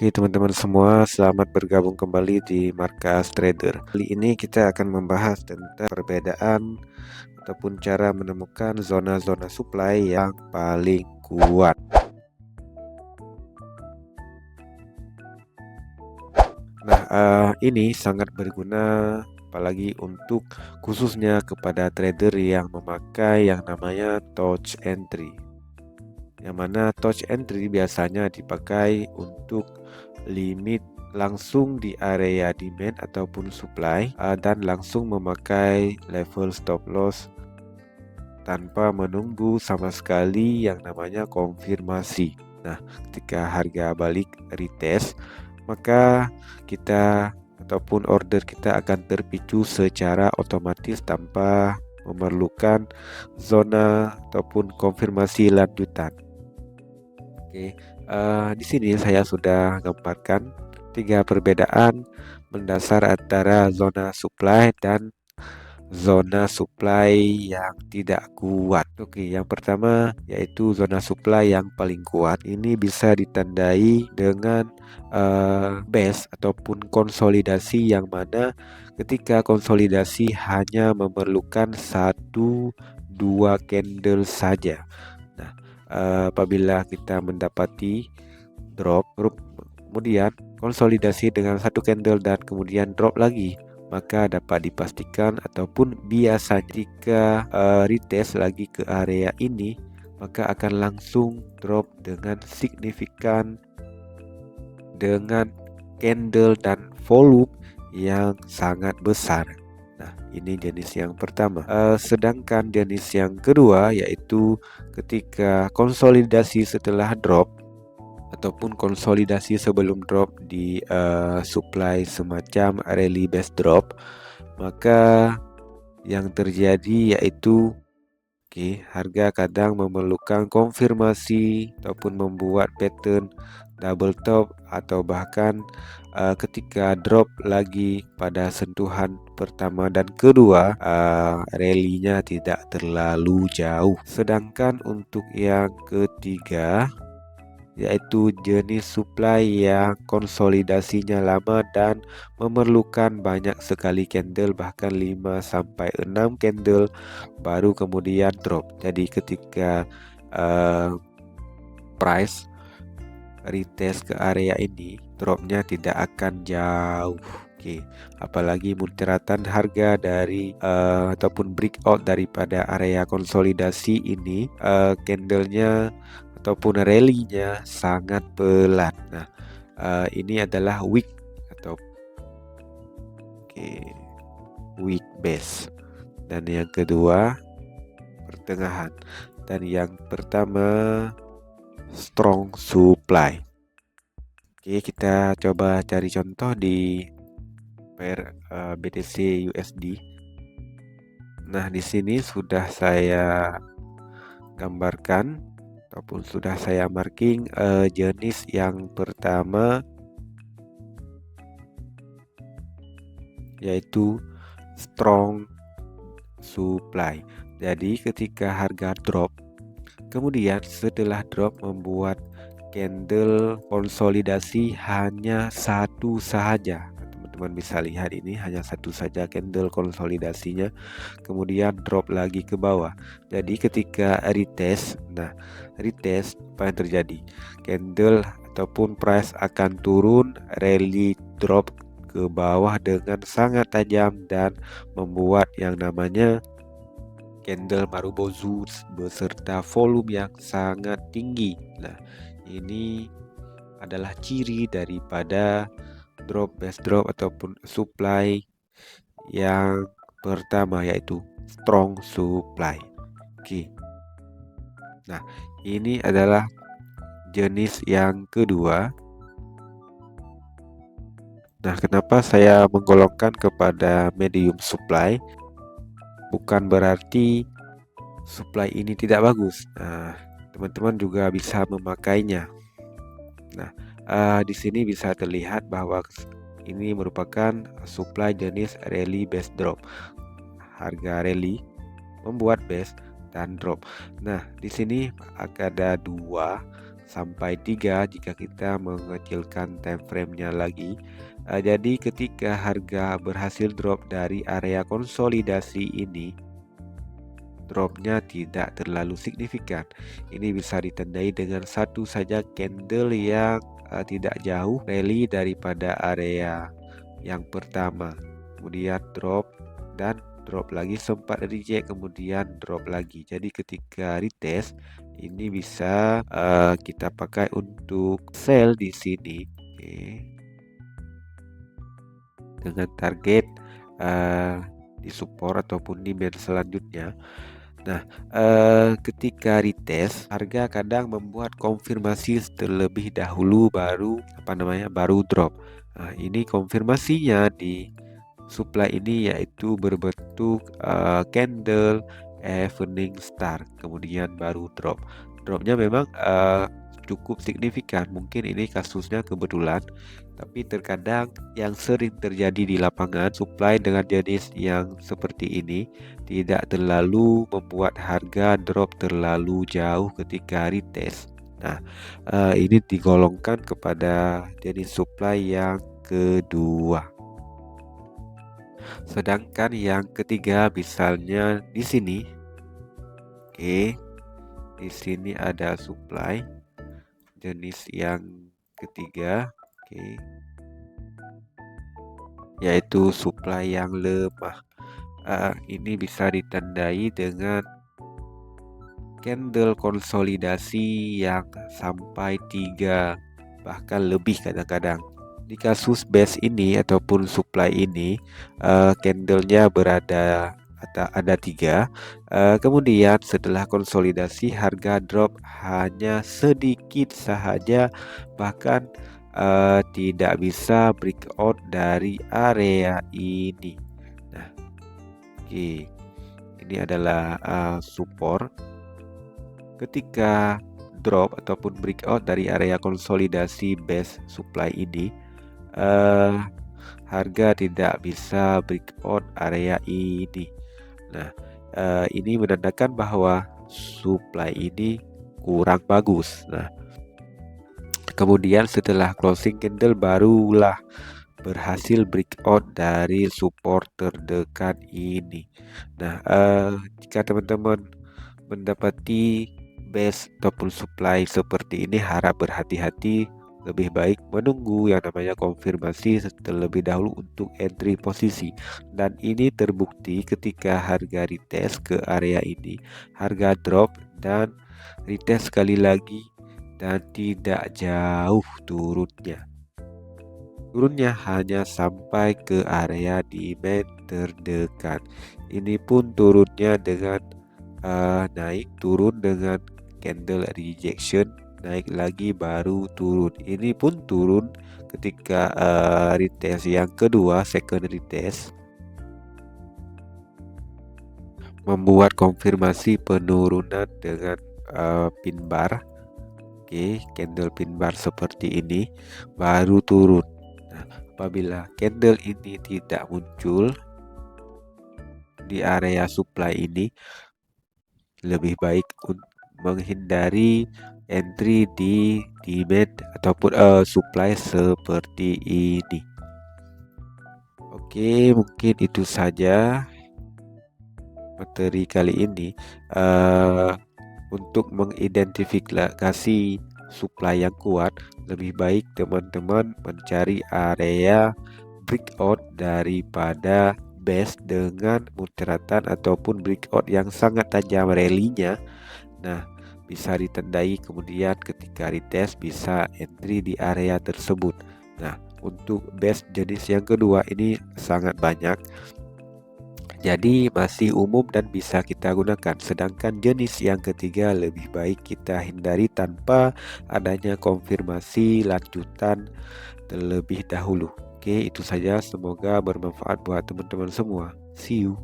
Oke teman-teman semua, selamat bergabung kembali di Markas Trader. Kali ini kita akan membahas tentang perbedaan ataupun cara menemukan zona-zona supply yang paling kuat. Nah, ini sangat berguna apalagi untuk khususnya kepada trader yang memakai yang namanya touch entry. Yang mana touch entry biasanya dipakai untuk limit langsung di area demand ataupun supply dan langsung memakai level stop loss tanpa menunggu sama sekali yang namanya konfirmasi. Nah, ketika harga balik retest, maka kita ataupun order kita akan terpicu secara otomatis tanpa memerlukan zona ataupun konfirmasi lanjutan. Oke, di sini saya sudah gambarkan 3 perbedaan mendasar antara zona supply dan zona supply yang tidak kuat. Oke, yang pertama yaitu zona supply yang paling kuat. Ini bisa ditandai dengan base ataupun konsolidasi yang mana ketika konsolidasi hanya memerlukan 1-2 candle saja. Nah, apabila kita mendapati drop, kemudian konsolidasi dengan 1 candle dan kemudian drop lagi, maka dapat dipastikan ataupun biasa jika retest lagi ke area ini, maka akan langsung drop dengan signifikan dengan candle dan volume yang sangat besar. Nah, ini jenis yang pertama. Sedangkan jenis yang kedua yaitu ketika konsolidasi setelah drop ataupun konsolidasi sebelum drop di supply semacam rally base drop, maka yang terjadi yaitu harga kadang memerlukan konfirmasi ataupun membuat pattern double top atau bahkan ketika drop lagi pada sentuhan pertama dan kedua, rally-nya tidak terlalu jauh. Sedangkan untuk yang ketiga yaitu jenis supply yang konsolidasinya lama dan memerlukan banyak sekali candle, bahkan 5-6 candle baru kemudian drop. Jadi ketika price retest ke area ini, dropnya tidak akan jauh. Apalagi muteratan harga dari ataupun breakout daripada area konsolidasi ini, candlenya ataupun rally-nya sangat pelan. Nah, ini adalah weak atau weak base. Dan yang kedua pertengahan. Dan yang pertama strong supply. Kita coba cari contoh di pair BTC USD. Nah, di sini sudah saya gambarkan ataupun sudah saya marking jenis yang pertama yaitu strong supply. Jadi ketika harga drop, kemudian setelah drop membuat candle konsolidasi hanya satu saja. Teman-teman bisa lihat ini hanya satu saja candle konsolidasinya, kemudian drop lagi ke bawah. Jadi ketika retest, retest apa yang terjadi? Candle ataupun price akan turun, rally drop ke bawah dengan sangat tajam dan membuat yang namanya candle Marubozu beserta volume yang sangat tinggi. Nah, ini adalah ciri daripada drop base drop ataupun supply yang pertama yaitu strong supply. Nah, ini adalah jenis yang kedua. Nah, kenapa saya menggolongkan kepada medium supply? Bukan berarti supply ini tidak bagus. Nah, teman-teman juga bisa memakainya. Nah, di sini bisa terlihat bahwa ini merupakan supply jenis rally base drop. Harga rally membuat base dan drop. Nah, di sini ada dua sampai 3 jika kita mengecilkan time frame-nya lagi. Jadi ketika harga berhasil drop dari area konsolidasi ini, dropnya tidak terlalu signifikan. Ini bisa ditandai dengan satu saja candle yang tidak jauh rally daripada area yang pertama, kemudian drop dan drop lagi, sempat reject kemudian drop lagi. Jadi ketika retest ini bisa kita pakai untuk sell di sini, oke, dengan target di support ataupun di band selanjutnya. Nah, ketika retest, harga kadang membuat konfirmasi terlebih dahulu baru drop. Nah, ini konfirmasinya di supply ini yaitu berbentuk candle evening star, kemudian baru drop. Dropnya memang cukup signifikan. Mungkin ini kasusnya kebetulan, tapi terkadang yang sering terjadi di lapangan, supply dengan jenis yang seperti ini tidak terlalu membuat harga drop terlalu jauh ketika retest. Nah, ini digolongkan kepada jenis supply yang kedua. Sedangkan yang ketiga misalnya di sini, oke, di sini ada supply jenis yang ketiga, oke, yaitu supply yang lemah. Ini bisa ditandai dengan candle konsolidasi yang sampai 3 bahkan lebih kadang-kadang. Di kasus base ini ataupun supply ini, candlenya ada 3. Kemudian setelah konsolidasi harga drop hanya sedikit sahaja, bahkan tidak bisa breakout dari area ini. Nah, oke, ini adalah support. Ketika drop ataupun breakout dari area konsolidasi base supply ini, harga tidak bisa breakout area ini. Nah, ini menandakan bahwa supply ini kurang bagus. Nah, kemudian setelah closing candle barulah berhasil breakout dari support terdekat ini. Nah, jika teman-teman mendapati base ataupun supply seperti ini, harap berhati-hati. Lebih baik menunggu yang namanya konfirmasi terlebih dahulu untuk entry posisi. Dan ini terbukti ketika harga retest ke area ini, harga drop dan retest sekali lagi dan tidak jauh turunnya. Turunnya hanya sampai ke area demand terdekat. Ini pun turunnya dengan naik turun dengan candle rejection, naik lagi baru turun. Ini pun turun ketika retest yang kedua, second retest, membuat konfirmasi penurunan dengan pin bar. Oke, candle pin bar seperti ini baru turun. Nah, apabila candle ini tidak muncul di area supply ini, lebih baik menghindari entry di demand ataupun supply seperti ini. Oke, mungkin itu saja materi kali ini. Untuk mengidentifikasi supply yang kuat, lebih baik teman-teman mencari area breakout daripada base dengan muteratan ataupun breakout yang sangat tajam rally-nya. Nah, bisa ditandai kemudian ketika retest bisa entry di area tersebut. Nah, untuk base jenis yang kedua ini sangat banyak, jadi masih umum dan bisa kita gunakan. Sedangkan jenis yang ketiga lebih baik kita hindari tanpa adanya konfirmasi lanjutan terlebih dahulu. Oke, itu saja. Semoga bermanfaat buat teman-teman semua. See you.